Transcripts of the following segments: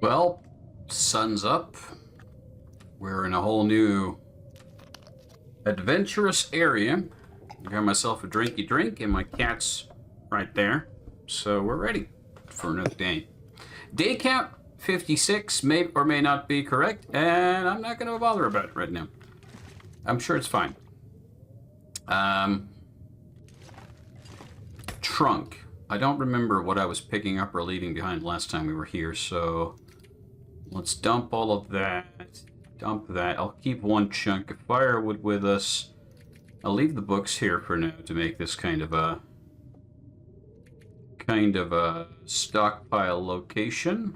Well, sun's up. We're in a whole new adventurous area. I got myself a drinky drink and my cat's right there. So we're ready for another day. Day count 56 may or may not be correct, and I'm not going to bother about it right now. I'm sure it's fine. Trunk. I don't remember what I was picking up or leaving behind last time we were here, so let's dump all of that. Dump that. I'll keep one chunk of firewood with us. I'll leave the books here for now to make this kind of a stockpile location.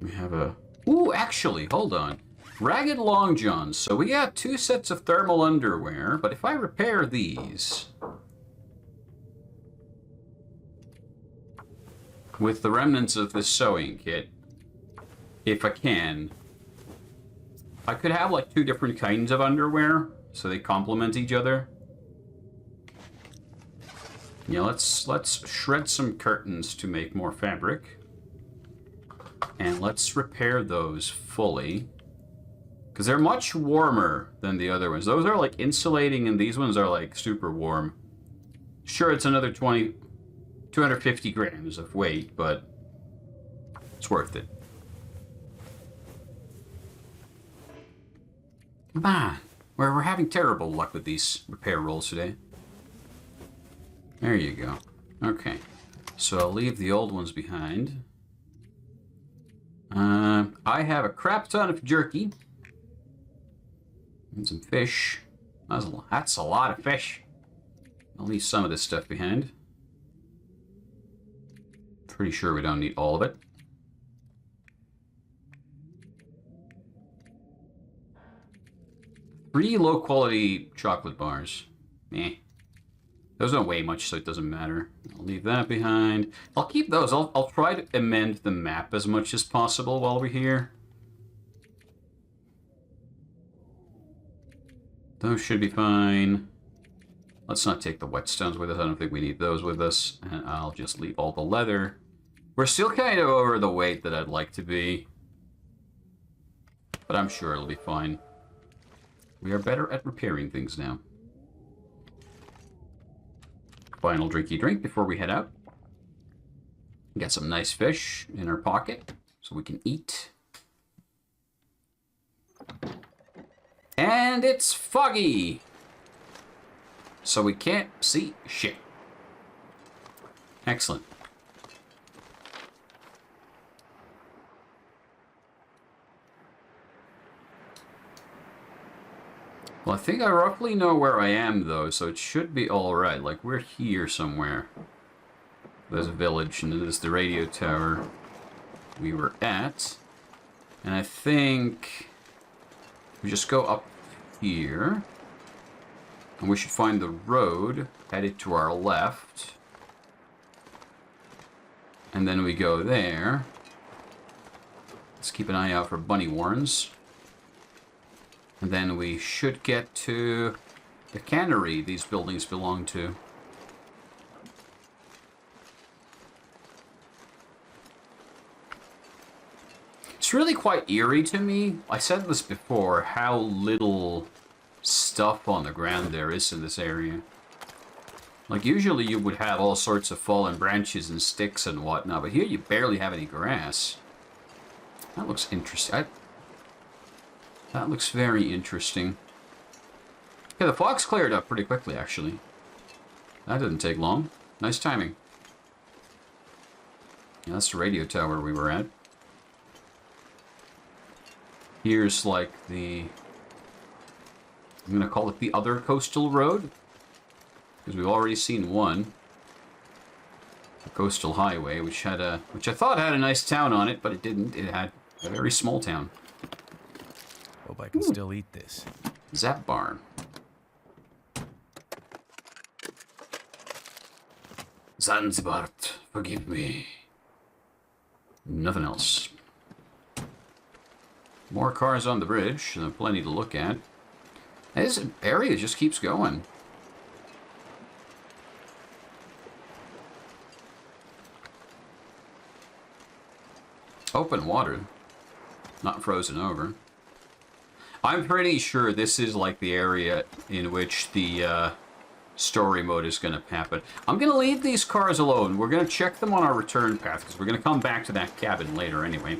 We have a... Ooh, actually, hold on. Ragged long johns. So we got 2 sets of thermal underwear, but if I repair these with the remnants of this sewing kit, if I can, I could have like 2 different kinds of underwear so they complement each other. Yeah, let's shred some curtains to make more fabric. And let's repair those fully. Because they're much warmer than the other ones. Those are like insulating and these ones are like super warm. Sure, it's another 250 grams of weight, but it's worth it. Come on. We're having terrible luck with these repair rolls today. There you go. Okay. So I'll leave the old ones behind. I have a crap ton of jerky. And some fish. That's a lot of fish. I'll leave some of this stuff behind. Pretty sure we don't need all of it. Three low-quality chocolate bars. Meh. Those don't weigh much, so it doesn't matter. I'll leave that behind. I'll keep those. I'll try to amend the map as much as possible while we're here. Those should be fine. Let's not take the whetstones with us. I don't think we need those with us. And I'll just leave all the leather. We're still kind of over the weight that I'd like to be. But I'm sure it'll be fine. We are better at repairing things now. Final drinky drink before we head out. Got some nice fish in our pocket so we can eat. And it's foggy, so we can't see shit. Excellent. Well, I think I roughly know where I am, though, so it should be alright. Like, we're here somewhere. There's a village, and there's the radio tower we were at. And I think we just go up here. And we should find the road headed to our left. And then we go there. Let's keep an eye out for bunny warrens. And then we should get to the cannery these buildings belong to. It's really quite eerie to me. I said this before, how little stuff on the ground there is in this area. Like, usually you would have all sorts of fallen branches and sticks and whatnot, but here you barely have any grass. That looks interesting. That looks very interesting. Yeah, the fog's cleared up pretty quickly, actually. That didn't take long. Nice timing. Yeah, that's the radio tower we were at. Here's like the... I'm gonna call it the other coastal road. Because we've already seen one. The coastal highway, which had a... which I thought had a nice town on it, but it didn't. It had a very small town. Hope I can still eat this. Zap barn. Zanzibar, forgive me. Nothing else. More cars on the bridge, and plenty to look at. This area just keeps going. Open water. Not frozen over. I'm pretty sure this is like the area in which the story mode is going to happen. I'm going to leave these cars alone. We're going to check them on our return path, because we're going to come back to that cabin later anyway.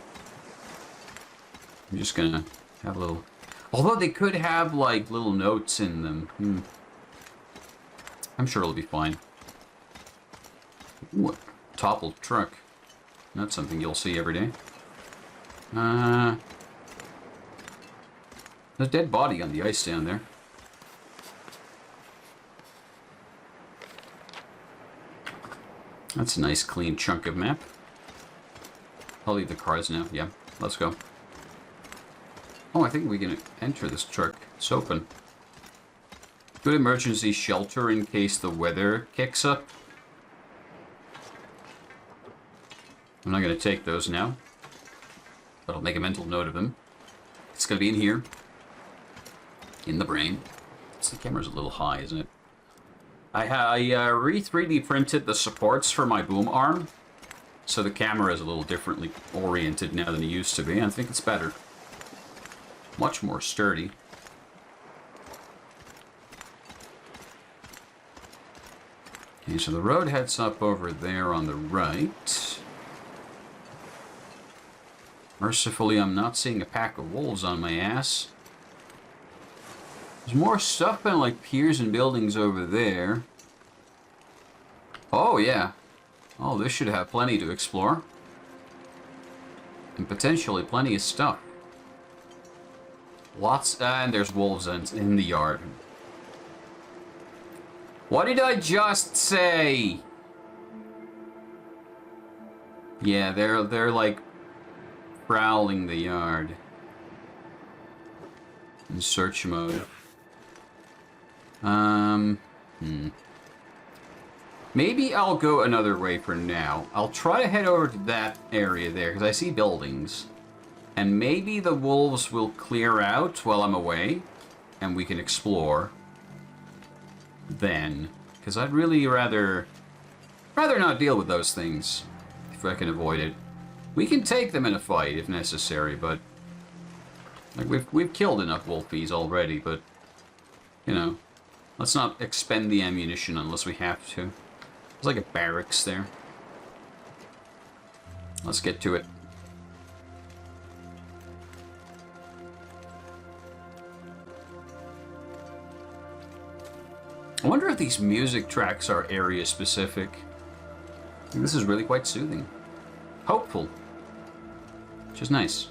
I'm just going to have a little... Although they could have, like, little notes in them. I'm sure it'll be fine. Ooh, a toppled truck. That's something you'll see every day. There's a dead body on the ice down there. That's a nice clean chunk of map. I'll leave the cars now. Yeah, let's go. Oh, I think we can enter this truck. It's open. Good emergency shelter in case the weather kicks up. I'm not going to take those now, but I'll make a mental note of them. It's going to be in here. In the brain. The camera's a little high, isn't it? I 3D printed the supports for my boom arm, so the camera is a little differently oriented now than it used to be. I think it's better. Much more sturdy. Okay, so the road heads up over there on the right. Mercifully, I'm not seeing a pack of wolves on my ass. There's more stuff in like piers and buildings over there. Oh, yeah. Oh, this should have plenty to explore. And potentially plenty of stuff. Lots, and there's wolves in the yard. What did I just say? Yeah, they're like prowling the yard. In search mode. Maybe I'll go another way for now. I'll try to head over to that area there, because I see buildings. And maybe the wolves will clear out while I'm away, and we can explore then. Because I'd really rather not deal with those things, if I can avoid it. We can take them in a fight if necessary, but... like, we've killed enough wolfies already, but... you know, let's not expend the ammunition unless we have to. There's like a barracks there. Let's get to it. I wonder if these music tracks are area specific. This is really quite soothing. Hopeful. Which is nice.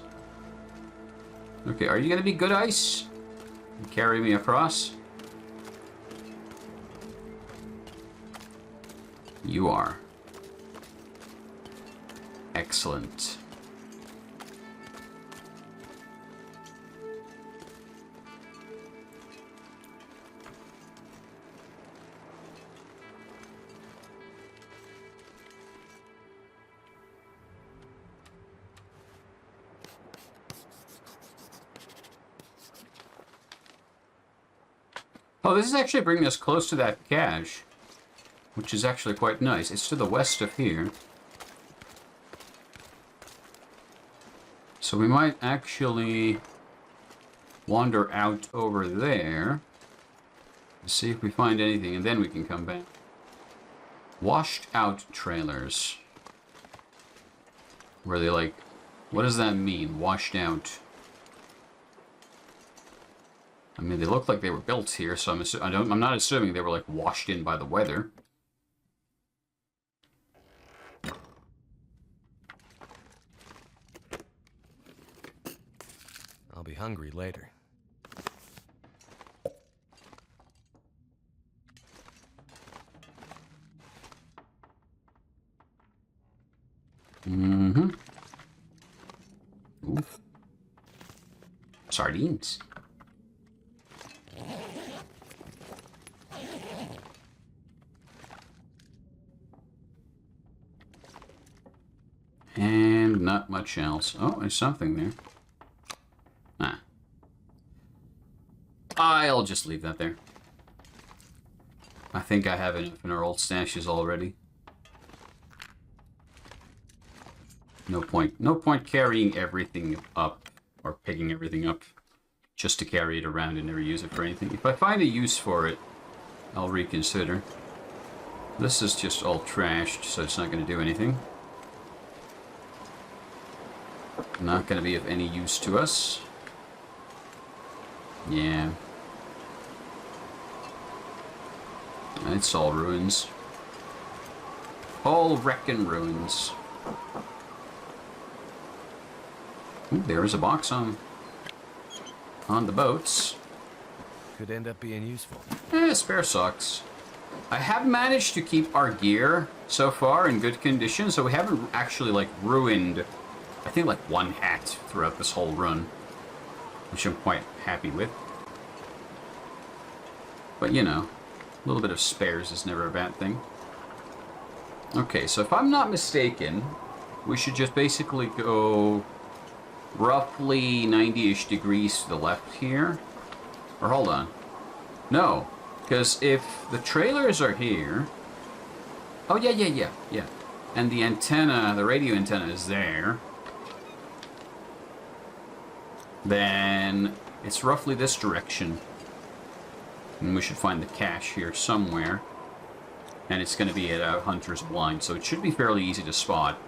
Okay, are you gonna be good ice? Carry me across? You are. Excellent. Oh, this is actually bringing us close to that cache, which is actually quite nice. It's to the west of here. So we might actually wander out over there to see if we find anything, and then we can come back. Washed out trailers. Where they like... what does that mean, washed out? I mean, they look like they were built here, so I'm not assuming they were like washed in by the weather. I'll be hungry later. Mm-hmm. Ooh. Sardines. And not much else. Oh, there's something there. Ah. I'll just leave that there. I think I have enough in our old stashes already. No point carrying everything up or picking everything up just to carry it around and never use it for anything. If I find a use for it, I'll reconsider. This is just all trashed, so it's not going to do anything. Not going to be of any use to us. Yeah. It's all ruins. All wrecking ruins. Ooh, there's a box on the boats. Could end up being useful. Spare socks. I have managed to keep our gear so far in good condition, so we haven't actually like ruined, I think, like one hat throughout this whole run, which I'm quite happy with. But you know, a little bit of spares is never a bad thing. Okay, so if I'm not mistaken, we should just basically go roughly 90-ish degrees to the left here. Or hold on. No, because if the trailers are here... Oh, yeah. And the antenna, the radio antenna is there. Then it's roughly this direction. And we should find the cache here somewhere. And it's going to be at a hunter's blind, so it should be fairly easy to spot.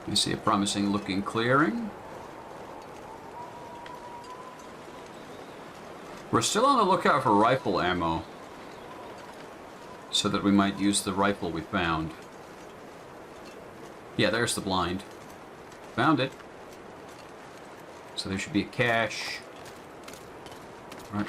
You see a promising looking clearing. We're still on the lookout for rifle ammo, so that we might use the rifle we found. Yeah, there's the blind. Found it. So there should be a cache. Right.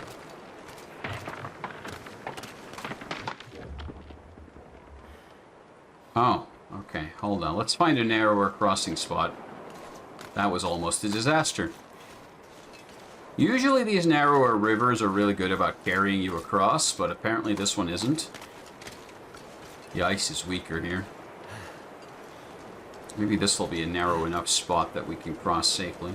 Oh, okay. Hold on. Let's find a narrower crossing spot. That was almost a disaster. Usually these narrower rivers are really good about carrying you across, but apparently this one isn't. The ice is weaker here. Maybe this will be a narrow enough spot that we can cross safely.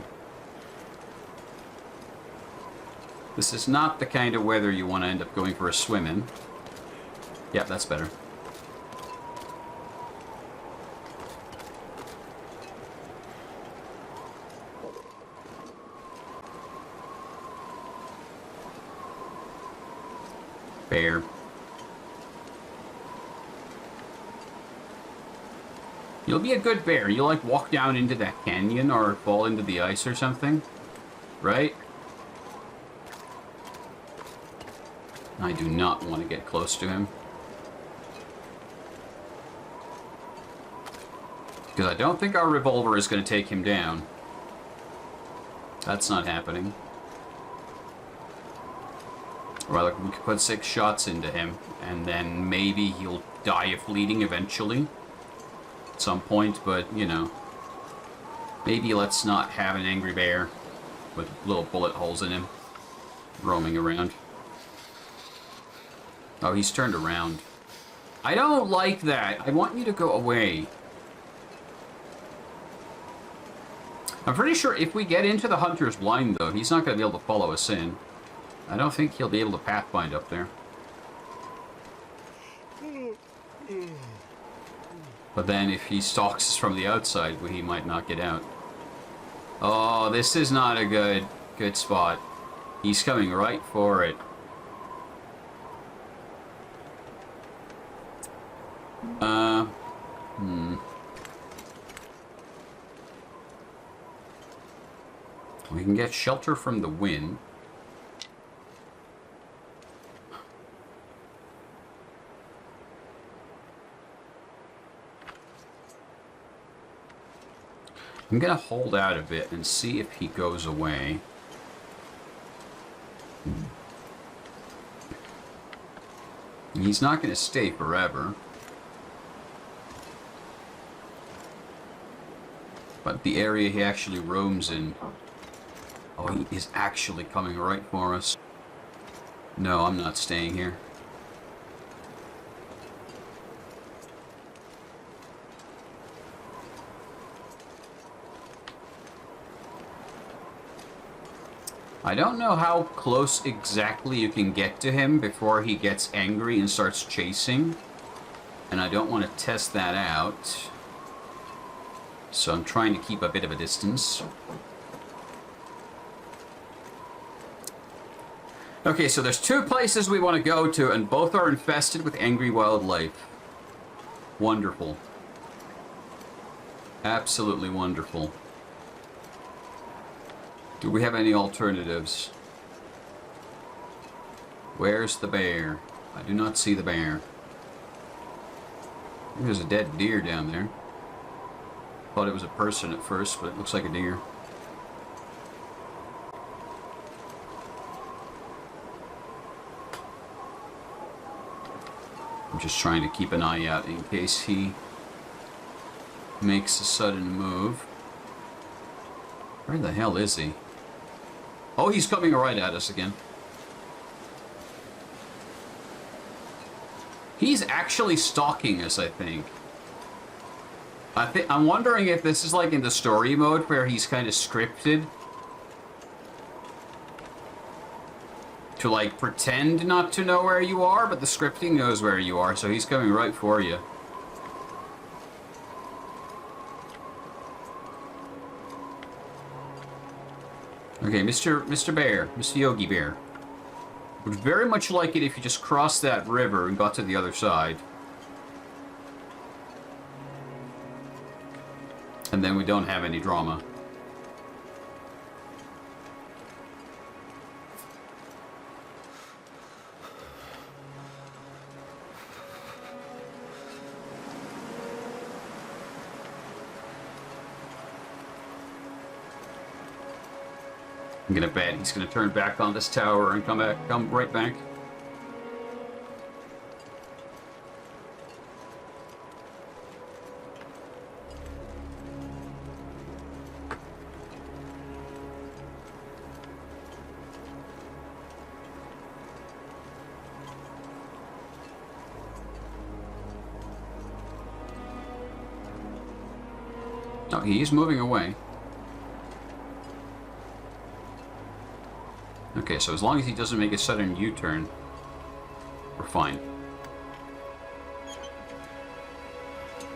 This is not the kind of weather you want to end up going for a swim in. Yep, that's better. Bear. You'll be a good bear. You'll like walk down into that canyon or fall into the ice or something, right? I do not want to get close to him. Because I don't think our revolver is going to take him down. That's not happening. Or like we could put 6 shots into him, and then maybe he'll die of bleeding eventually. At some point, but, you know. Maybe let's not have an angry bear with little bullet holes in him roaming around. Oh, he's turned around. I don't like that. I want you to go away. I'm pretty sure if we get into the hunter's blind, though, he's not going to be able to follow us in. I don't think he'll be able to pathfind up there. But then if he stalks us from the outside, he might not get out. Oh, this is not a good spot. He's coming right for it. We can get shelter from the wind. I'm gonna hold out a bit and see if he goes away. He's not gonna stay forever. But the area he actually roams in... Oh, he is actually coming right for us. No, I'm not staying here. I don't know how close exactly you can get to him before he gets angry and starts chasing. And I don't want to test that out. So I'm trying to keep a bit of a distance. Okay, so there's 2 places we want to go to, and both are infested with angry wildlife. Wonderful. Absolutely wonderful. Do we have any alternatives? Where's the bear? I do not see the bear. There's a dead deer down there. Thought it was a person at first, but it looks like a deer. I'm just trying to keep an eye out in case he makes a sudden move. Where the hell is he? Oh, he's coming right at us again. He's actually stalking us, I think. I'm wondering if this is like in the story mode where he's kind of scripted to like pretend not to know where you are, but the scripting knows where you are, so he's coming right for you. Okay, Mr. Bear, Mr. Yogi Bear. Would very much like it if you just crossed that river and got to the other side. And then we don't have any drama. I'm gonna bet he's gonna turn back on this tower and come right back. No, he's moving away. Okay, so as long as he doesn't make a sudden U-turn, we're fine.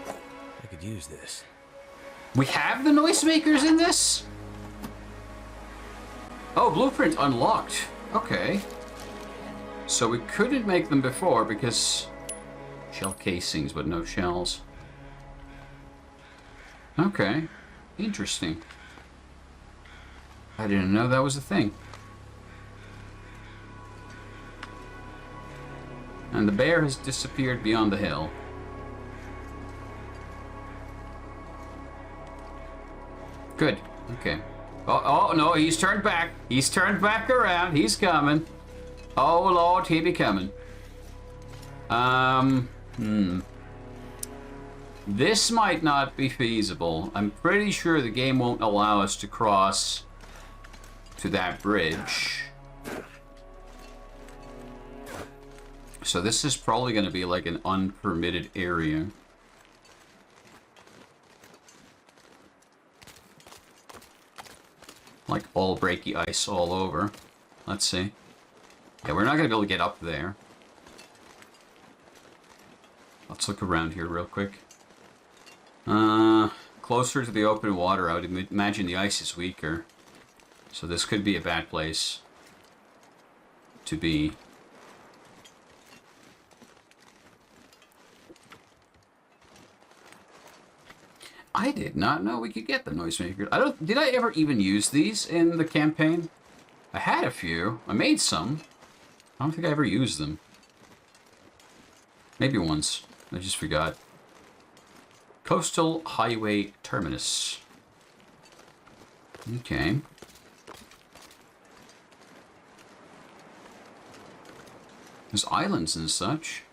I could use this. We have the noisemakers in this? Oh, blueprint unlocked. Okay. So we couldn't make them before because shell casings, but no shells. Okay. Interesting. I didn't know that was a thing. And the bear has disappeared beyond the hill. Good. Okay. Oh, no, he's turned back. He's turned back around. He's coming. Oh, Lord, he be coming. This might not be feasible. I'm pretty sure the game won't allow us to cross to that bridge. So this is probably going to be like an unpermitted area. Like all breaky ice all over. Let's see. Yeah, we're not going to be able to get up there. Let's look around here real quick. Closer to the open water, I would imagine the ice is weaker. So this could be a bad place to be. I did not know we could get the noisemakers. Did I ever even use these in the campaign? I had a few. I made some. I don't think I ever used them. Maybe once. I just forgot. Coastal Highway Terminus. Okay. There's islands and such.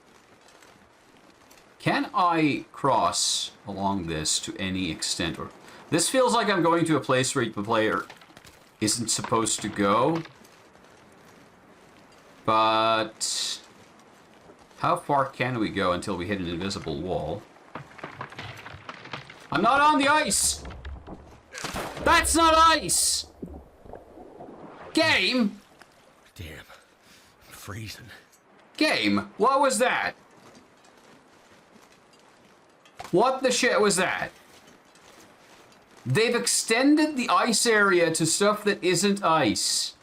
Can I cross along this to any extent? Or this feels like I'm going to a place where the player isn't supposed to go. But how far can we go until we hit an invisible wall? I'm not on the ice! That's not ice! Game? Damn. I'm freezing. Game? What was that? What the shit was that? They've extended the ice area to stuff that isn't ice.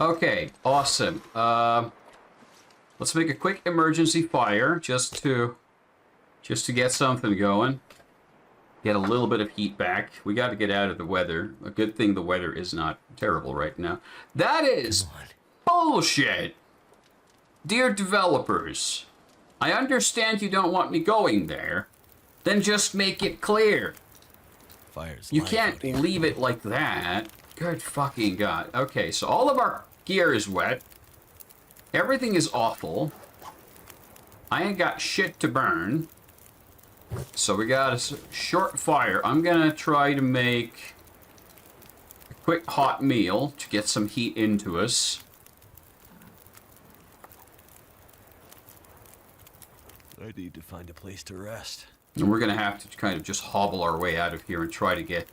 Okay, awesome. Let's make a quick emergency fire just to get something going. Get a little bit of heat back. We got to get out of the weather. A good thing the weather is not terrible right now. That is bullshit. Dear developers, I understand you don't want me going there. Then just make it clear. Fire's You life can't out here. leave it like that. Good fucking God. Okay, so all of our gear is wet. Everything is awful. I ain't got shit to burn. So we got a short fire. I'm gonna try to make a quick hot meal to get some heat into us. I need to find a place to rest. And we're gonna have to kind of just hobble our way out of here and try to get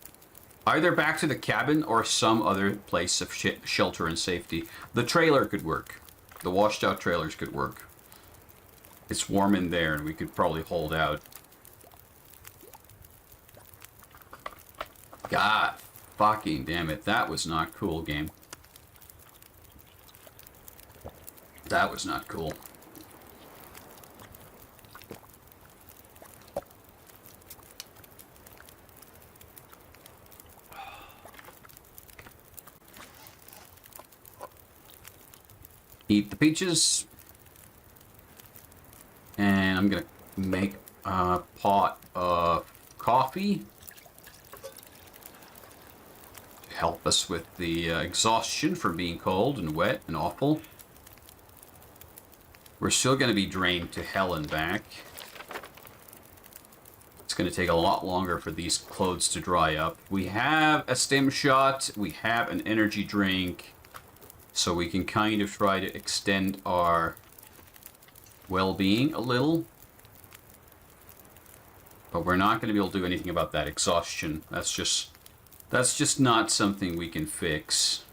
either back to the cabin or some other place of shelter and safety. The trailer could work. The washed out trailers could work. It's warm in there and we could probably hold out. God fucking damn it. That was not cool, game. That was not cool. Eat the peaches. And I'm gonna make a pot of coffee. To help us with the exhaustion for being cold and wet and awful. We're still gonna be drained to hell and back. It's gonna take a lot longer for these clothes to dry up. We have a stim shot. We have an energy drink. So we can kind of try to extend our well-being a little. But we're not going to be able to do anything about that exhaustion. That's just not something we can fix.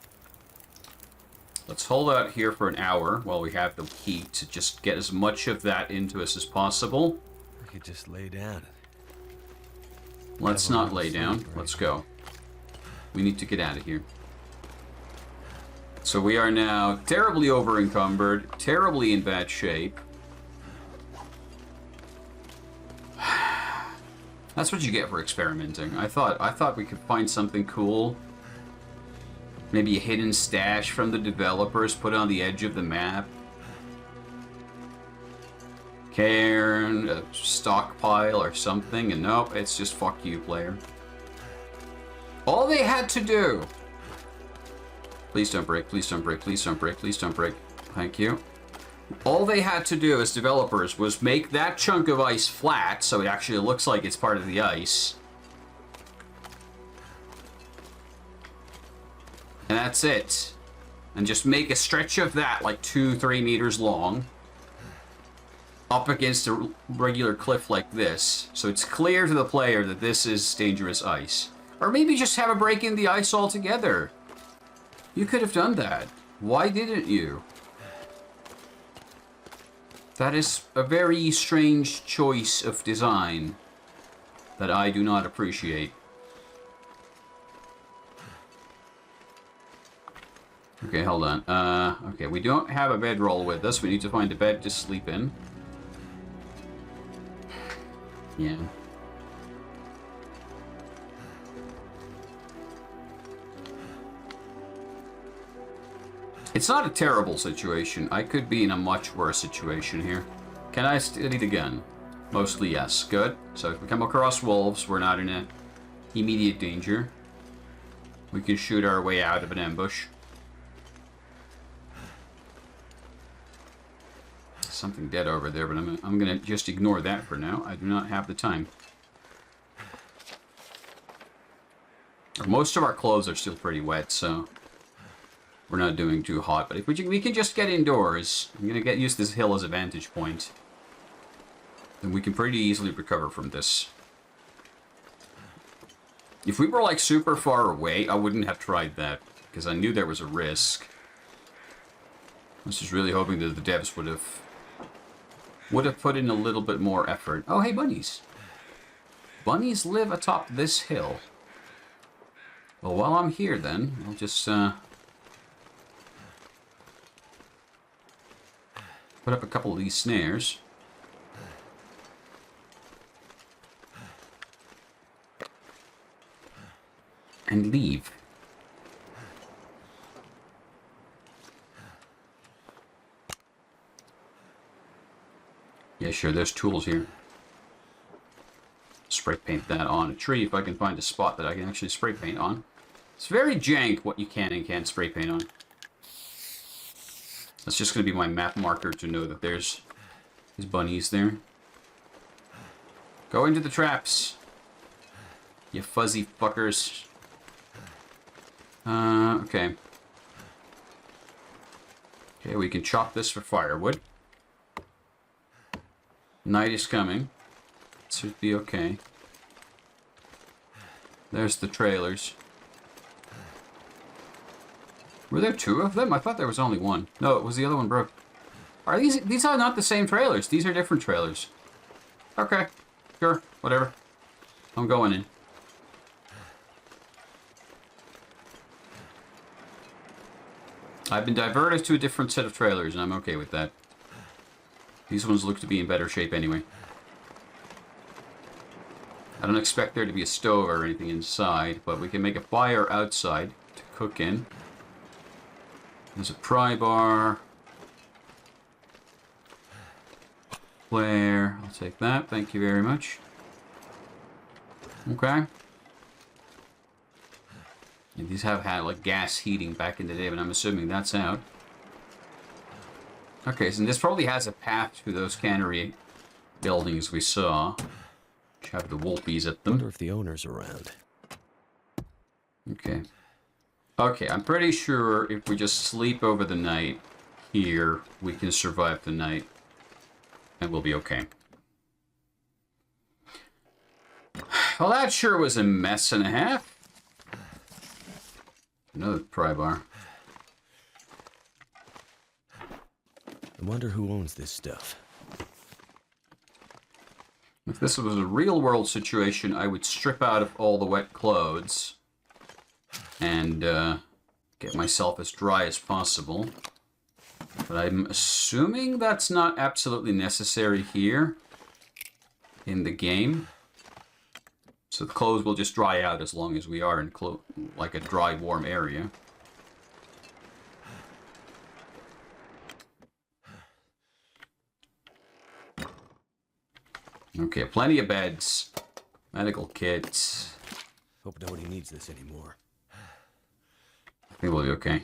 Let's hold out here for an hour while we have the heat to just get as much of that into us as possible. I could just lay down. Let's not lay down. Let's go. We need to get out of here. So we are now terribly over-encumbered, terribly in bad shape. That's what you get for experimenting. I thought we could find something cool. Maybe a hidden stash from the developers put on the edge of the map. Cairn, a stockpile or something, and nope, it's just fuck you, player. All they had to do... Please don't break, please don't break, please don't break, please don't break. Thank you. All they had to do as developers was make that chunk of ice flat so it actually looks like it's part of the ice. And that's it. And just make a stretch of that like 2-3 meters long. Up against a regular cliff like this. So it's clear to the player that this is dangerous ice. Or maybe just have a break in the ice altogether. You could have done that. Why didn't you? That is a very strange choice of design that I do not appreciate. Okay, hold on. Okay, we don't have a bedroll with us. We need to find a bed to sleep in. Yeah. It's not a terrible situation. I could be in a much worse situation here. Can I steady the gun? Mostly yes. Good. So if we come across wolves, we're not in a immediate danger. We can shoot our way out of an ambush. Something dead over there, but I'm gonna just ignore that for now. I do not have the time. Most of our clothes are still pretty wet, so we're not doing too hot. But if we can just get indoors, I'm gonna use this hill as a vantage point, then we can pretty easily recover from this. If we were like super far away, I wouldn't have tried that. because I knew there was a risk. I was just really hoping that the devs would have put in a little bit more effort. Oh, hey, bunnies. Bunnies live atop this hill. Well, while I'm here, then, I'll just put up a couple of these snares. And leave. Yeah, sure, there's tools here. Spray paint that on a tree if I can find a spot that I can actually spray paint on. It's very jank what you can and can't spray paint on. That's just going to be my map marker to know that there's bunnies there. Go into the traps, you fuzzy fuckers. Okay. Okay, we can chop this for firewood. Night is coming. Should be okay. There's the trailers. Were there two of them? I thought there was only one. No, it was the other one broke. Are these are not the same trailers. These are different trailers. Okay. Sure. Whatever. I'm going in. I've been diverted to a different set of trailers, and I'm okay with that. These ones look to be in better shape anyway. I don't expect there to be a stove or anything inside, but we can make a fire outside to cook in. There's a pry bar. Flare. I'll take that. Thank you very much. Okay. And these have had like gas heating back in the day, but I'm assuming that's out. Okay, so this probably has a path to those cannery buildings we saw, which have the wolfies at them. Wonder if the owner's around. Okay. Okay, I'm pretty sure if we just sleep over the night here, we can survive the night, and we'll be okay. Well, that sure was a mess and a half. Another pry bar. I wonder who owns this stuff. If this was a real-world situation, I would strip out of all the wet clothes and get myself as dry as possible. But I'm assuming that's not absolutely necessary here in the game. So the clothes will just dry out as long as we are in like a dry, warm area. Okay, plenty of beds, medical kits. Hope nobody needs this anymore. I think we'll be okay.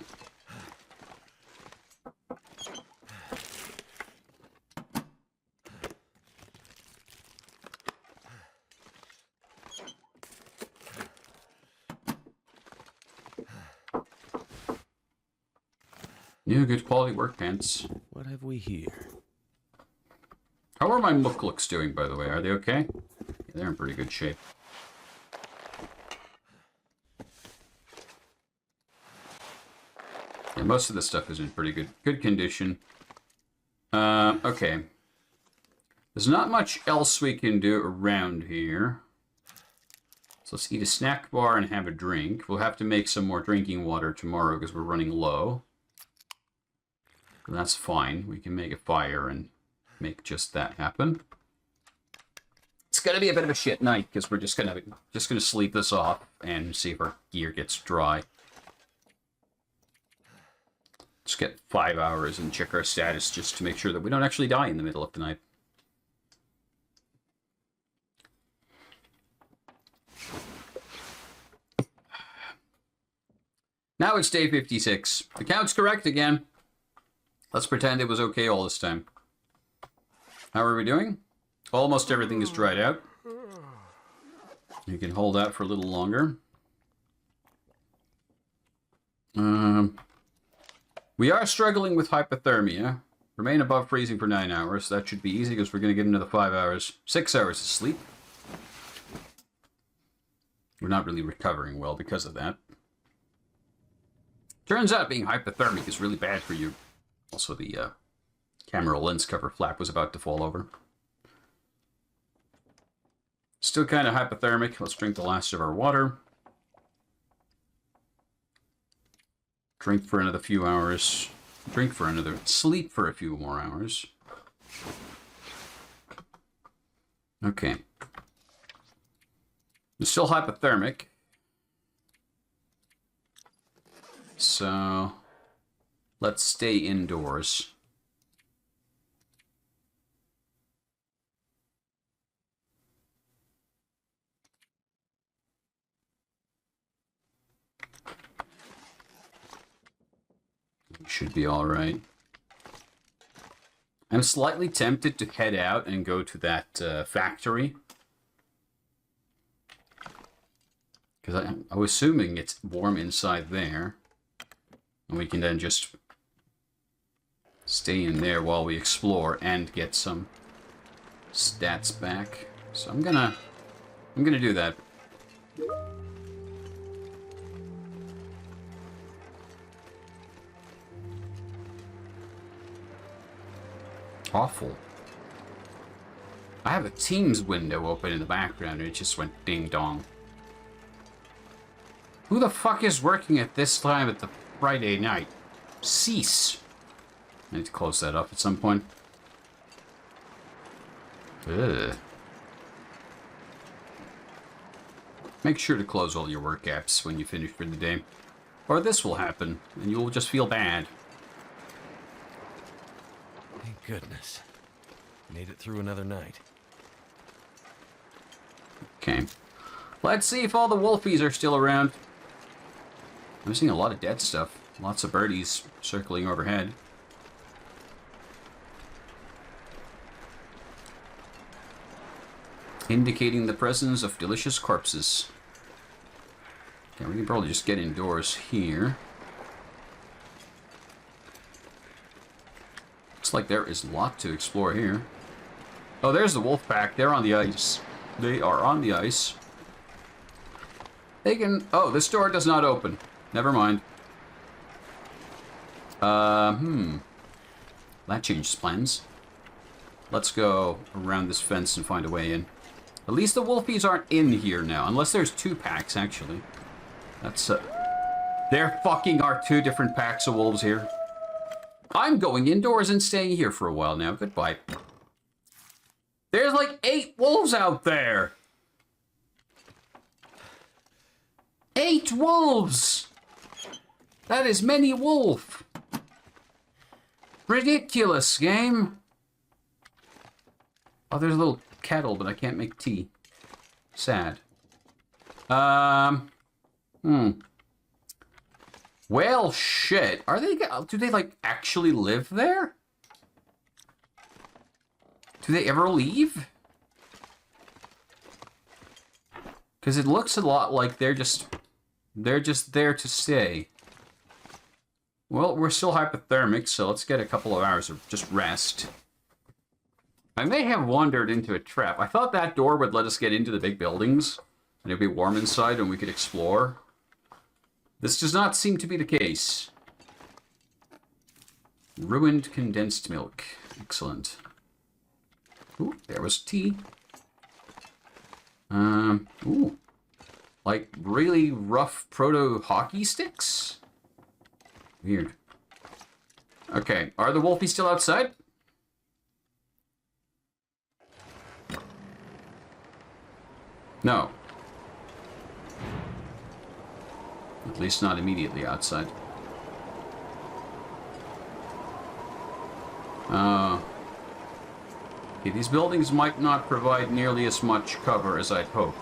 New good quality work pants. What have we here? How are my mukluks doing, by the way? Are they okay? Yeah, they're in pretty good shape. Yeah, most of the stuff is in pretty good condition. Okay. There's not much else we can do around here. So let's eat a snack bar and have a drink. We'll have to make some more drinking water tomorrow because we're running low. But that's fine. We can make a fire and make just that happen. It's gonna be a bit of a shit night because we're just gonna sleep this off and see if our gear gets dry. Just get 5 hours and check our status just to make sure that we don't actually die in the middle of the night. Now it's day 56. The count's correct again. Let's pretend it was okay all this time. How are we doing? Almost everything is dried out. You can hold out for a little longer. We are struggling with hypothermia. Remain above freezing for 9 hours. That should be easy because we're going to get another 5 hours, 6 hours of sleep. We're not really recovering well because of that. Turns out being hypothermic is really bad for you. Also, the camera lens cover flap was about to fall over. Still kind of hypothermic. Let's drink the last of our water. Drink for another few hours. Drink for another... Sleep for a few more hours. Okay. You're still hypothermic. So... let's stay indoors. Should be all right. I'm slightly tempted to head out and go to that factory. Because I'm assuming it's warm inside there. And we can then just stay in there while we explore and get some stats back. So I'm gonna do that. Awful. I have a Teams window open in the background and it just went ding dong. Who the fuck is working at this time at the Friday night? Cease. I need to close that up at some point. Ugh. Make sure to close all your work apps when you finish for the day. Or this will happen and you'll just feel bad. Thank goodness. Made it through another night. Okay. Let's see if all the wolfies are still around. I'm seeing a lot of dead stuff. Lots of birdies circling overhead. Indicating the presence of delicious corpses. Okay, we can probably just get indoors here. Looks like there is a lot to explore here. Oh, there's the wolf pack. They're on the ice. They are on the ice. They can... Oh, this door does not open. Never mind. That changes plans. Let's go around this fence and find a way in. At least the wolfies aren't in here now. Unless there's two packs, actually. That's, There fucking are two different packs of wolves here. I'm going indoors and staying here for a while now. Goodbye. There's like 8 wolves out there. 8 wolves! That is many wolf. Ridiculous game. Oh, there's a little kettle, but I can't make tea. Sad. Well, shit. Are they... Do they, like, actually live there? Do they ever leave? Because it looks a lot like they're just there to stay. Well, we're still hypothermic, so let's get a couple of hours of just rest. I may have wandered into a trap. I thought that door would let us get into the big buildings, and it'd be warm inside and we could explore. This does not seem to be the case. Ruined condensed milk. Excellent. Ooh, there was tea. Ooh. Like really rough proto-hockey sticks? Weird. Okay, are the wolfies still outside? No. At least not immediately outside. Okay, these buildings might not provide nearly as much cover as I'd hoped.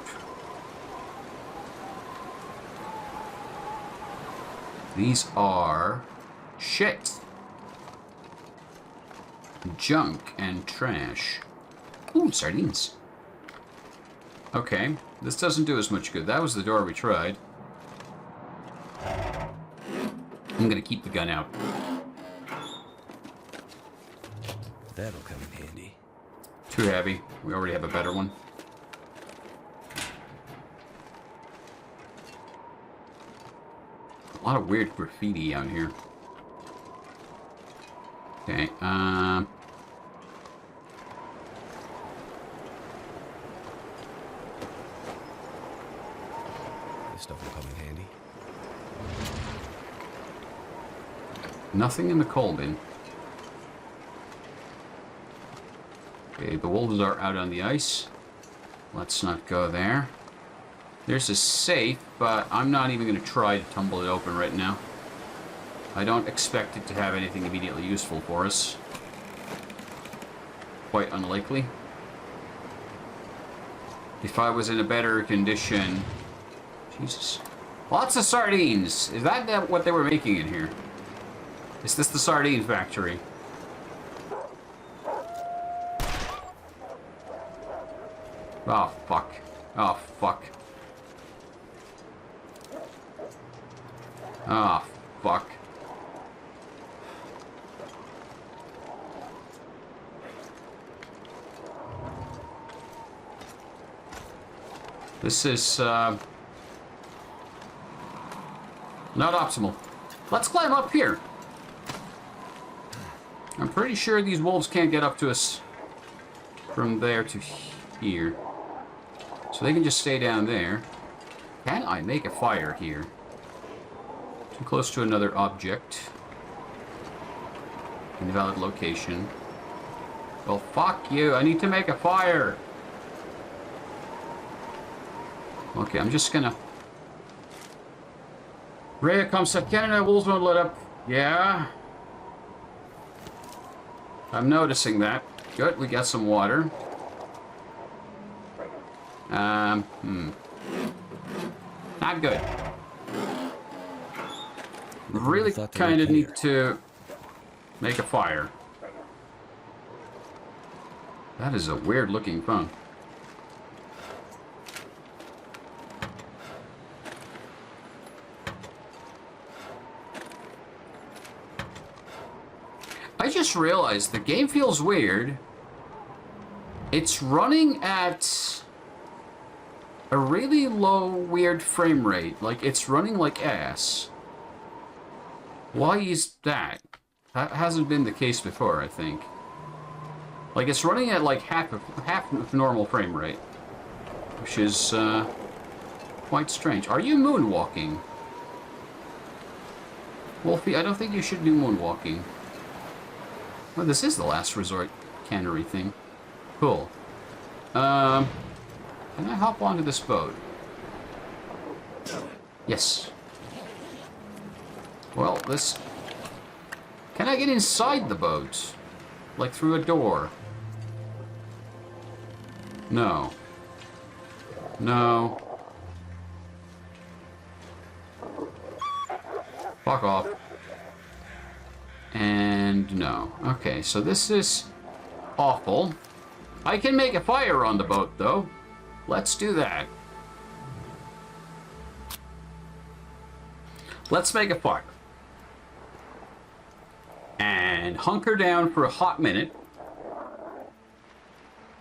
These are... shit. Junk and trash. Ooh, sardines. Okay, this doesn't do as much good. That was the door we tried. I'm gonna keep the gun out. That'll come in handy. Too heavy. We already have a better one. lot of weird graffiti out here. Okay, This stuff will come in handy. nothing in the coal bin. Okay, the wolves are out on the ice. Let's not go there. There's a safe, but I'm not even going to try to tumble it open right now. I don't expect it to have anything immediately useful for us. Quite unlikely. If I was in a better condition... Jesus. Lots of sardines! Is that what they were making in here? Is this the sardine factory? Oh, fuck. Oh, fuck. Oh, fuck. This is, not optimal. Let's climb up here. I'm pretty sure these wolves can't get up to us from there to here. So they can just stay down there. Can I make a fire here? Too close to another object. Invalid location. Well, fuck you. I need to make a fire. Okay, I'm just gonna... Rhea comes to Canada, wolves won't let up. Yeah. I'm noticing that. Good, we got some water. Not good. Really kind of need to make a fire. That is a weird looking phone. I just realized the game feels weird. It's running at a really low, weird frame rate. Like, it's running like ass. Why is that? That hasn't been the case before, I think. Like, it's running at like half of normal frame rate. Which is, quite strange. Are you moonwalking? Wolfie, I don't think you should do moonwalking. Well, this is the last resort cannery thing. Cool. Can I hop onto this boat? Yes. Well, this... Can I get inside the boat? Like through a door? No. No. Fuck off. And no. Okay, so this is awful. I can make a fire on the boat, though. Let's do that. Let's make a fire. And hunker down for a hot minute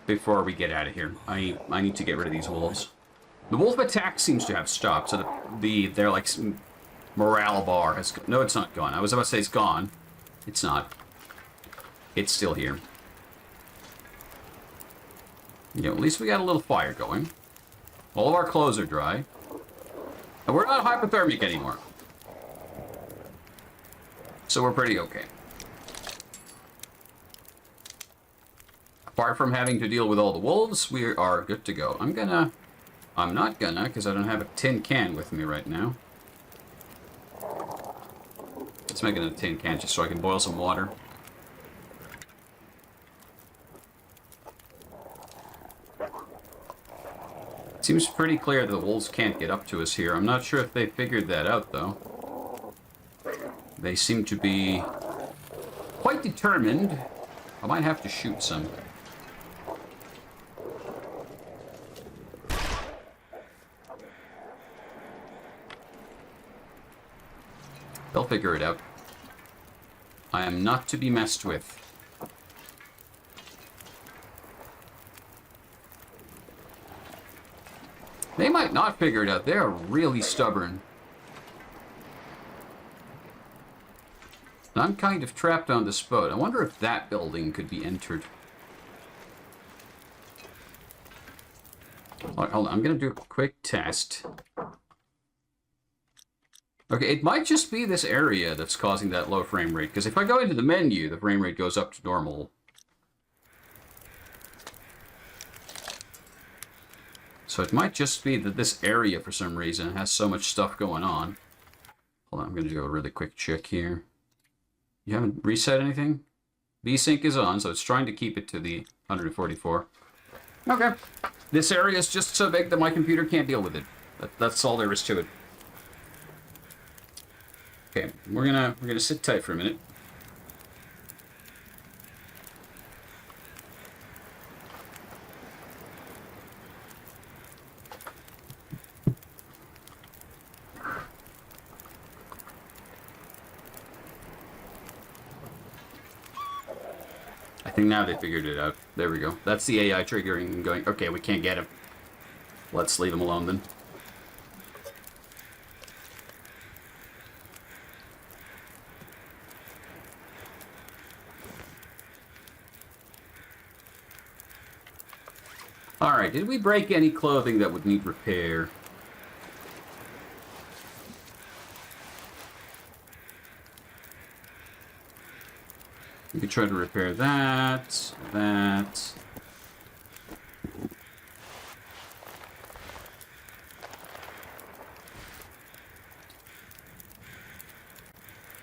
before we get out of here. I need to get rid of these wolves. The wolf attack seems to have stopped, so their like morale bar has... No, it's not gone. I was about to say it's gone. It's not. It's still here. You know, at least we got a little fire going. All of our clothes are dry. And we're not hypothermic anymore. So we're pretty okay. Apart from having to deal with all the wolves, we are good to go. I'm not gonna, because I don't have a tin can with me right now. Let's make it a tin can just so I can boil some water. It seems pretty clear that the wolves can't get up to us here. I'm not sure if they figured that out, though. They seem to be quite determined. I might have to shoot some. They'll figure it out. I am not to be messed with. They might not figure it out. They're really stubborn. And I'm kind of trapped on this boat. I wonder if that building could be entered. Hold on, I'm going to do a quick test. Okay, it might just be this area that's causing that low frame rate, because if I go into the menu, the frame rate goes up to normal. So it might just be that this area, for some reason, has so much stuff going on. Hold on, I'm going to do a really quick check here. You haven't reset anything? VSync is on, so it's trying to keep it to the 144. Okay. This area is just so big that my computer can't deal with it. That's all there is to it. Okay, we're gonna sit tight for a minute. I think now they figured it out. There we go. That's the AI triggering and going, okay, we can't get him. Let's leave him alone then. Alright, did we break any clothing that would need repair? We could try to repair that.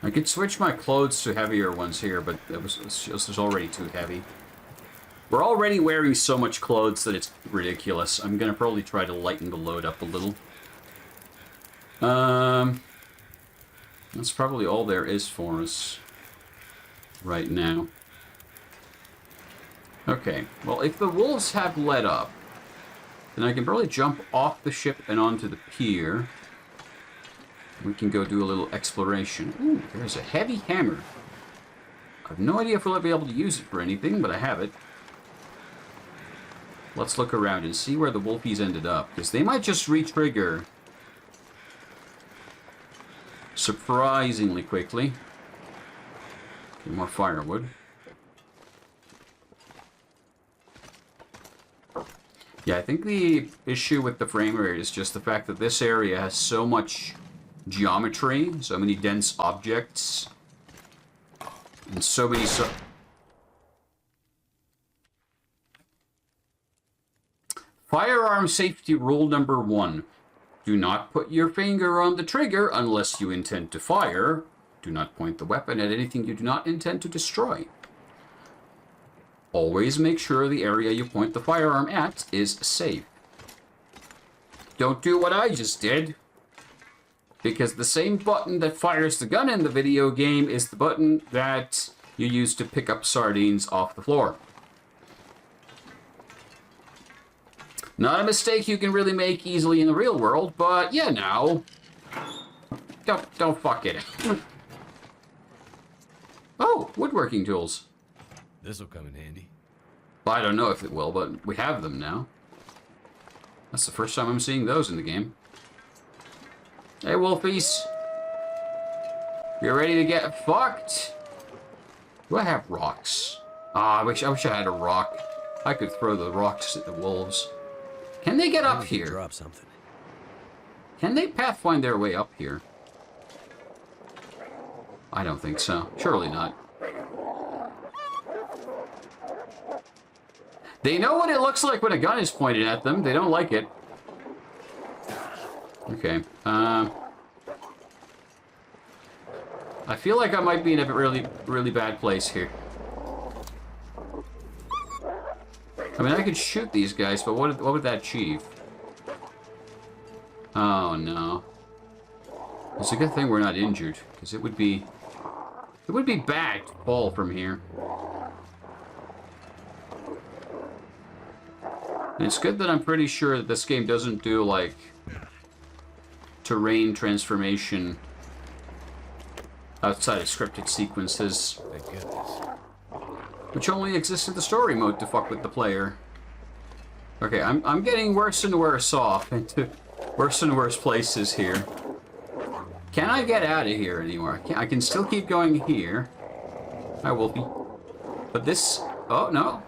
I could switch my clothes to heavier ones here, but it's just already too heavy. We're already wearing so much clothes that it's ridiculous. I'm gonna probably try to lighten the load up a little. That's probably all there is for us right now. Okay, well, if the wolves have let up, then I can probably jump off the ship and onto the pier. We can go do a little exploration. Ooh, there's a heavy hammer. I have no idea if we'll be able to use it for anything, but I have it. Let's look around and see where the wolfies ended up, because they might just re-trigger surprisingly quickly. Okay, more firewood. Yeah, I think the issue with the frame rate is just the fact that this area has so much geometry, so many dense objects, and so many Firearm safety rule number 1. Do not put your finger on the trigger unless you intend to fire. Do not point the weapon at anything you do not intend to destroy. Always make sure the area you point the firearm at is safe. Don't do what I just did, because the same button that fires the gun in the video game is the button that you use to pick up sardines off the floor. Not a mistake you can really make easily in the real world, but yeah, no. Don't fuck it. Oh, woodworking tools. This'll come in handy. Well, I don't know if it will, but we have them now. That's the first time I'm seeing those in the game. Hey, wolfies. You ready to get fucked? Do I have rocks? Ah, I wish I had a rock. I could throw the rocks at the wolves. Can they get up here? Drop something. Can they pathfind their way up here? I don't think so. Surely not. They know what it looks like when a gun is pointed at them. They don't like it. Okay. I feel like I might be in a really, really bad place here. I mean, I could shoot these guys, but what would that achieve? Oh, no. It's a good thing we're not injured, because it would be bad to fall from here. And it's good that I'm pretty sure that this game doesn't do, like, terrain transformation outside of scripted sequences. Thank goodness. Which only exists in the story mode to fuck with the player. Okay, I'm getting worse and worse off into worse and worse places here. Can I get out of here anymore? I can still keep going here. Hi, Wolfie. But this... Oh, no.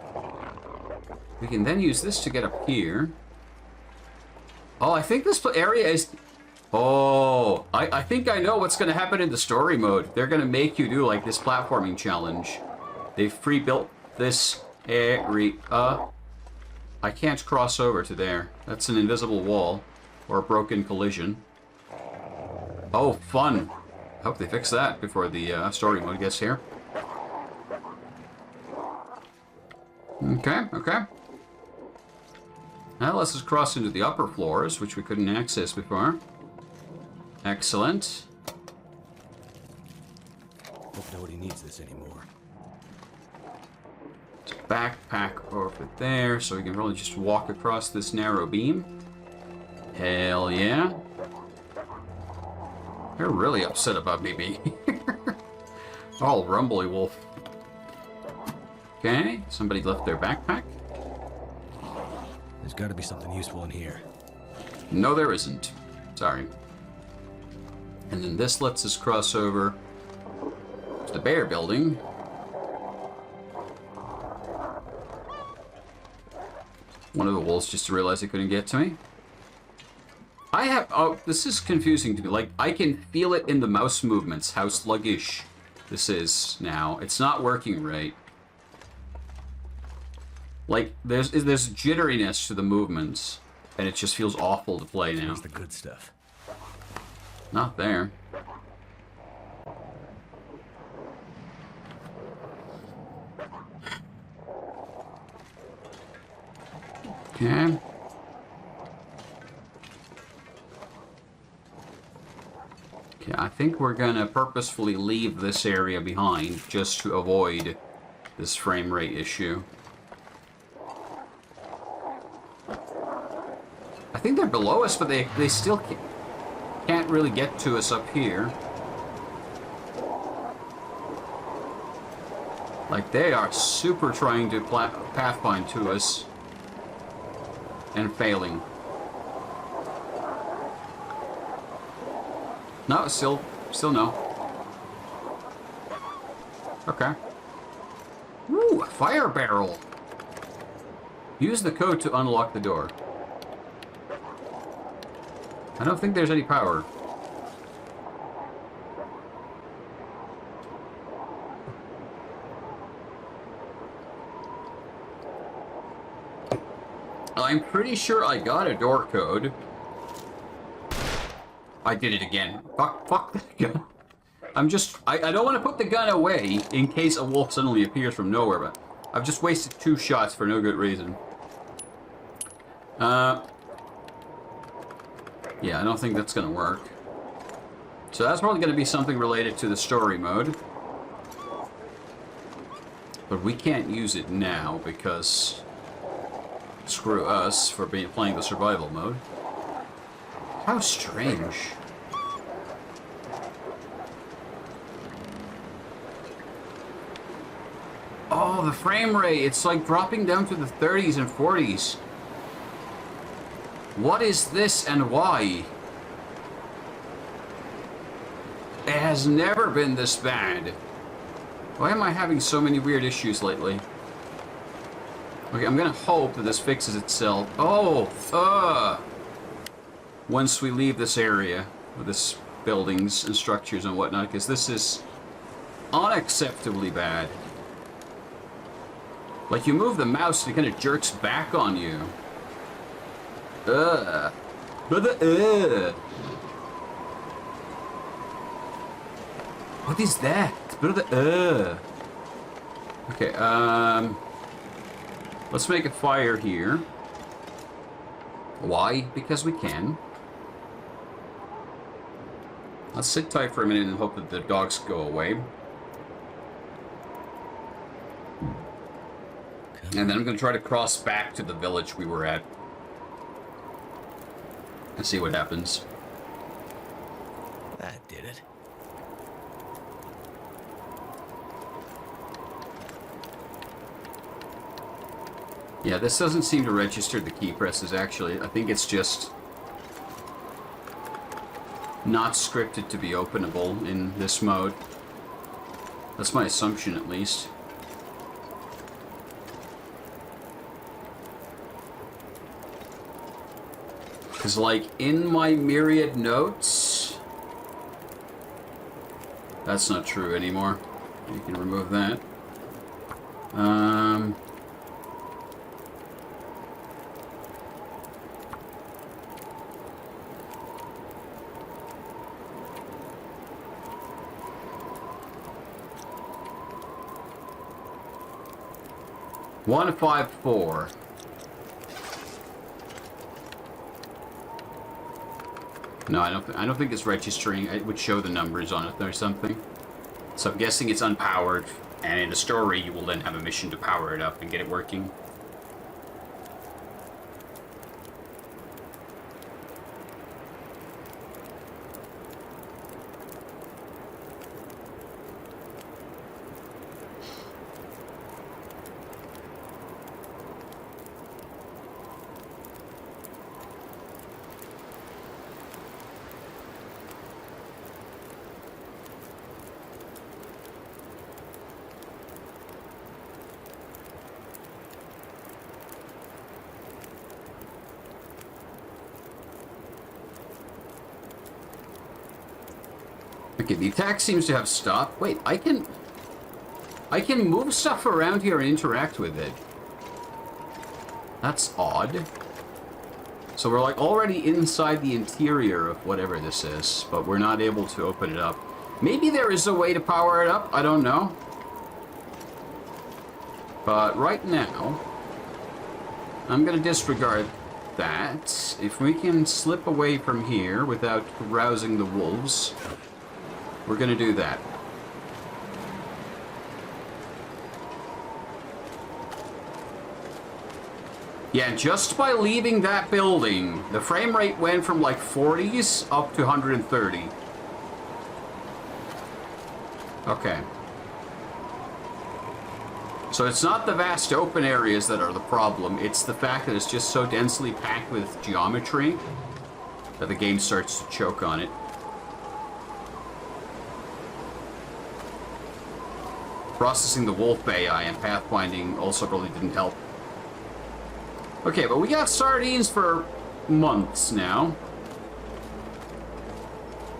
We can then use this to get up here. Oh, I think this area is... Oh, I think I know what's going to happen in the story mode. They're going to make you do, like, this platforming challenge. They've pre-built this area. I can't cross over to there. That's an invisible wall. Or a broken collision. Oh, fun. I hope they fix that before the story mode gets here. Okay, okay. Now let's just cross into the upper floors, which we couldn't access before. Excellent. Hope nobody needs this anymore. It's a backpack over there, so we can really just walk across this narrow beam. Hell yeah. They're really upset about me being here. Oh, rumbly wolf. Okay, somebody left their backpack. There's got to be something useful in here. No, there isn't. Sorry. And then this lets us cross over to the bear building. One of the wolves just realized he couldn't get to me. Oh, this is confusing to me. Like, I can feel it in the mouse movements, how sluggish this is now. It's not working right. Like, there's jitteriness to the movements, and it just feels awful to play now. Here's the good stuff. Not there. Okay. Okay, I think we're gonna purposefully leave this area behind just to avoid this frame rate issue. I think they're below us, but they still can't really get to us up here. Like, they are super trying to pathfind to us. And failing. No, still no. Okay. Ooh, a fire barrel. Use the code to unlock the door. I don't think there's any power. I'm pretty sure I got a door code. I did it again. Fuck that gun. I don't want to put the gun away in case a wolf suddenly appears from nowhere, but I've just wasted 2 shots for no good reason. Yeah, I don't think that's gonna work. So that's probably gonna be something related to the story mode. But we can't use it now because screw us for playing the survival mode. How strange. Oh, the frame rate, it's like dropping down to the 30s and 40s. What is this and why? It has never been this bad. Why am I having so many weird issues lately? Okay, I'm gonna hope that this fixes itself. Oh, once we leave this area with this buildings and structures and whatnot, because this is unacceptably bad. Like, you move the mouse and it kind of jerks back on you. What is that? Okay, let's make a fire here. Why? Because we can. Let's sit tight for a minute and hope that the dogs go away. And then I'm going to try to cross back to the village we were at. And see what happens. That did it. Yeah, this doesn't seem to register the key presses, actually. I think it's just... not scripted to be openable in this mode. That's my assumption, at least. Because, like, in my myriad notes... That's not true anymore. You can remove that. One, 5, 4. No, I don't think it's registering. It would show the numbers on it or something. So I'm guessing it's unpowered, and in the story you will then have a mission to power it up and get it working. Okay, the attack seems to have stopped. Wait, I can move stuff around here and interact with it. That's odd. So we're like already inside the interior of whatever this is, but we're not able to open it up. Maybe there is a way to power it up, I don't know. But right now, I'm gonna disregard that. If we can slip away from here without rousing the wolves, we're gonna do that. Yeah, just by leaving that building, the frame rate went from like 40s up to 130. Okay. So it's not the vast open areas that are the problem, it's the fact that it's just so densely packed with geometry that the game starts to choke on it. Processing the wolf AI and pathfinding also really didn't help. Okay, but we got sardines for months now.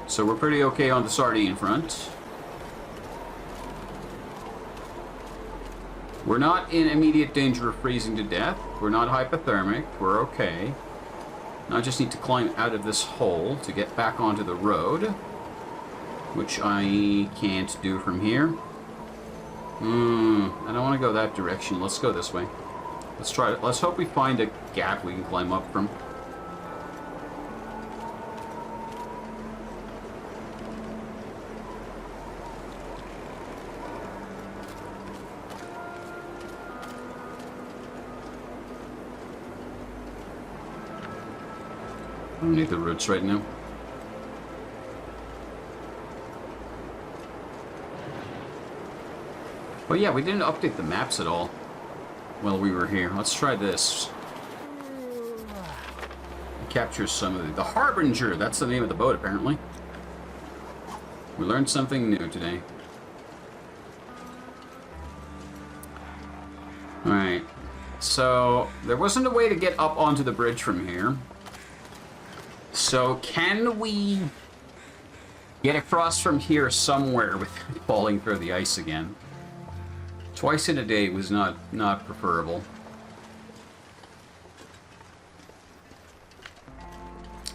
So we're pretty okay on the sardine front. We're not in immediate danger of freezing to death. We're not hypothermic. We're okay. Now I just need to climb out of this hole to get back onto the road, which I can't do from here. I don't want to go that direction. Let's go this way. Let's try it. Let's hope we find a gap we can climb up from. I don't need the roots right now. But yeah, we didn't update the maps at all while we were here. Let's try this. Capture some of the Harbinger. That's the name of the boat, apparently. We learned something new today. Alright. So, there wasn't a way to get up onto the bridge from here. So, can we get across from here somewhere without falling through the ice again? Twice in a day was not preferable.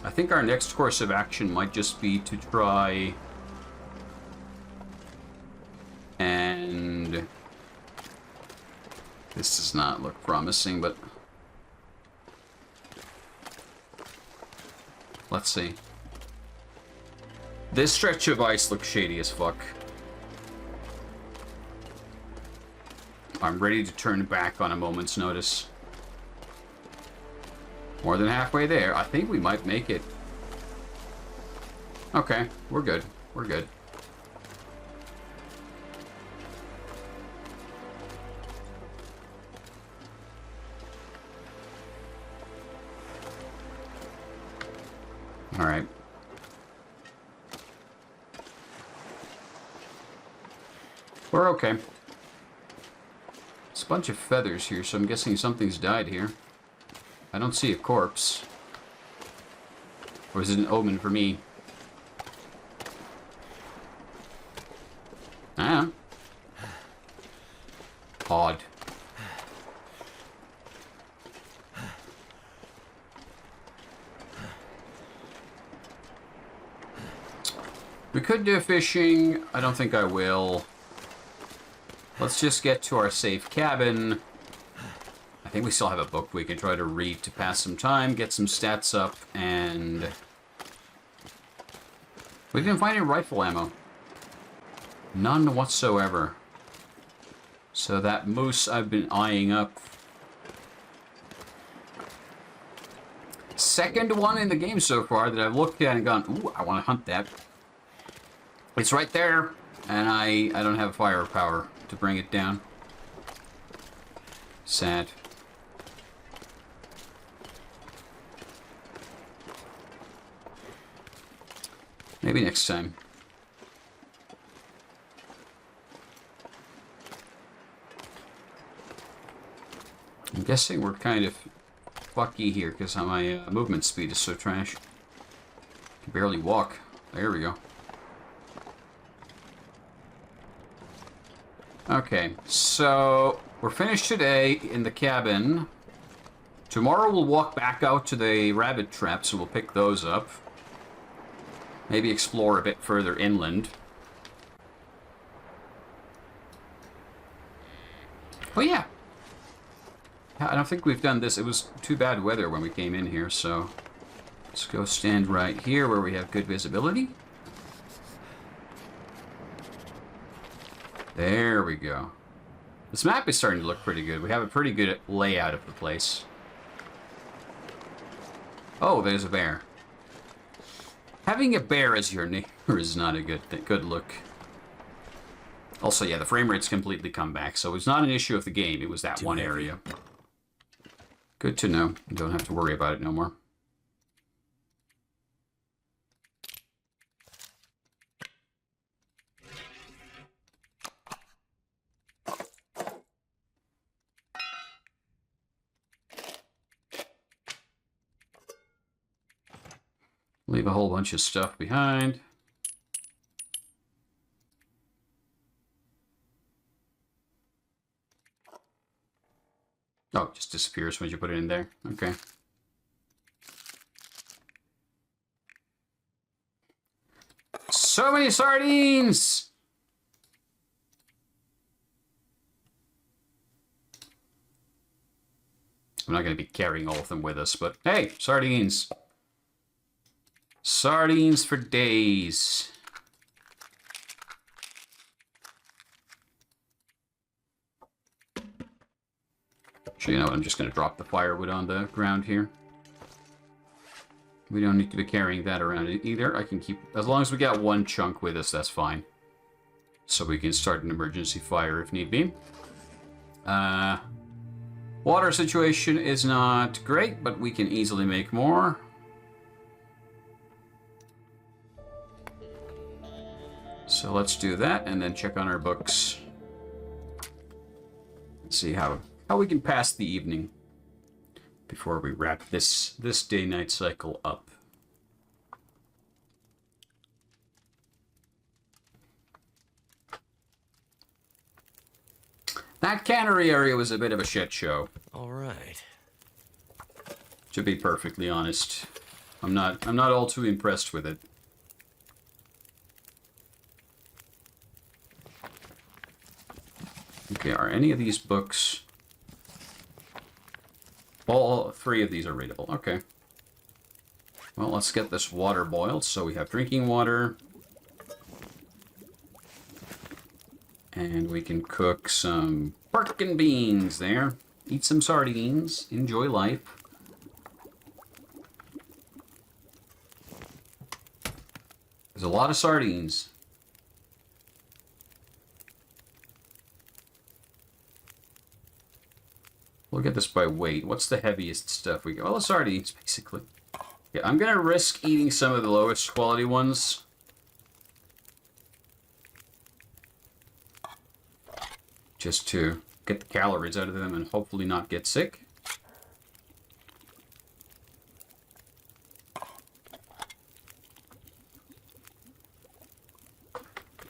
I think our next course of action might just be to try and this does not look promising, but let's see. This stretch of ice looks shady as fuck. I'm ready to turn back on a moment's notice. More than halfway there. I think we might make it. Okay, we're good. We're good. Alright. We're okay. It's a bunch of feathers here, so I'm guessing something's died here. I don't see a corpse. Or is it an omen for me? Ah. Odd. We could do fishing. I don't think I will. Let's just get to our safe cabin. I think we still have a book we can try to read to pass some time, get some stats up, and... We didn't find any rifle ammo. None whatsoever. So that moose I've been eyeing up. Second one in the game so far that I've looked at and gone, ooh, I want to hunt that. It's right there, and I don't have firepower to bring it down. Sad. Maybe next time. I'm guessing we're kind of fucky here because my movement speed is so trash. I can barely walk. There we go. Okay, so we're finished today in the cabin. Tomorrow we'll walk back out to the rabbit traps and we'll pick those up. Maybe explore a bit further inland. Oh yeah. I don't think we've done this. It was too bad weather when we came in here, so let's go stand right here where we have good visibility. There we go. This map is starting to look pretty good. We have a pretty good layout of the place. Oh, there's a bear. Having a bear as your neighbor is not a good look. Also, yeah, the frame rate's completely come back, so it's not an issue of the game. It was that one area. Good to know. You don't have to worry about it no more. Leave a whole bunch of stuff behind. Oh, it just disappears when you put it in there. Okay. So many sardines! I'm not going to be carrying all of them with us, but hey, sardines. Sardines for days. Actually, you know what? I'm just going to drop the firewood on the ground here. We don't need to be carrying that around either. I can keep... As long as we got one chunk with us, that's fine. So we can start an emergency fire if need be. Water situation is not great, but we can easily make more. So let's do that, and then check on our books. Let's see how we can pass the evening before we wrap this day-night cycle up. That cannery area was a bit of a shit show. All right. To be perfectly honest, I'm not all too impressed with it. Okay, are any of these books... All three of these are readable. Okay. Well, let's get this water boiled. So we have drinking water. And we can cook some pork and beans there. Eat some sardines. Enjoy life. There's a lot of sardines. We'll get this by weight. What's the heaviest stuff we got? Well, the sardines, basically. Yeah, I'm going to risk eating some of the lowest quality ones. just to get the calories out of them and hopefully not get sick.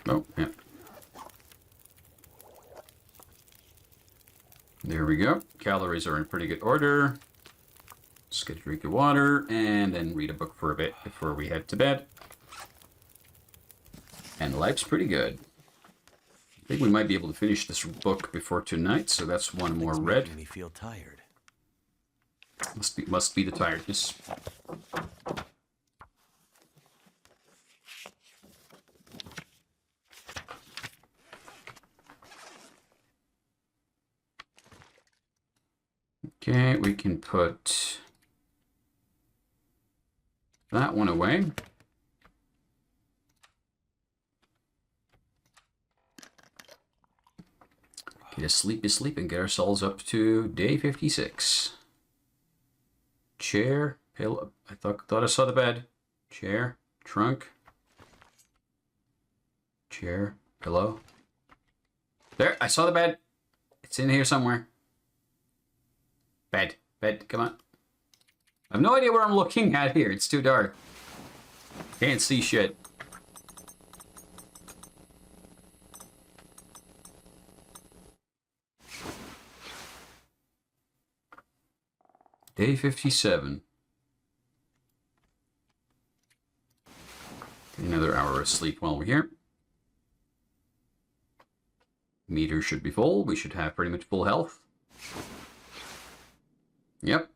Oh, yeah. There we go. Calories are in pretty good order. Just get a drink of water and then read a book for a bit before we head to bed. And life's pretty good. I think we might be able to finish this book before tonight, so that's one more read. Making me feel tired. Must be the tiredness. Okay, we can put that one away. Get a sleepy sleep and get ourselves up to day 56. Chair, pillow. I thought I saw the bed. Chair, trunk. Chair, pillow. There, I saw the bed. It's in here somewhere. Bed, come on. I have no idea where I'm looking at here. It's too dark. Can't see shit. Day 57. Get another hour of sleep while we're here. Meter should be full. We should have pretty much full health. Yep.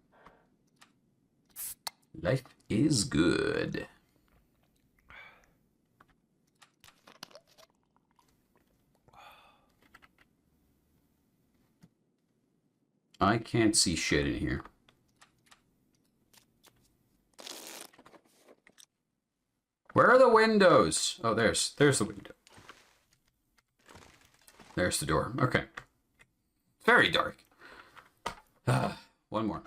Life is good. I can't see shit in here. Where are the windows? Oh, there's the window. There's the door. Okay. Very dark. One more.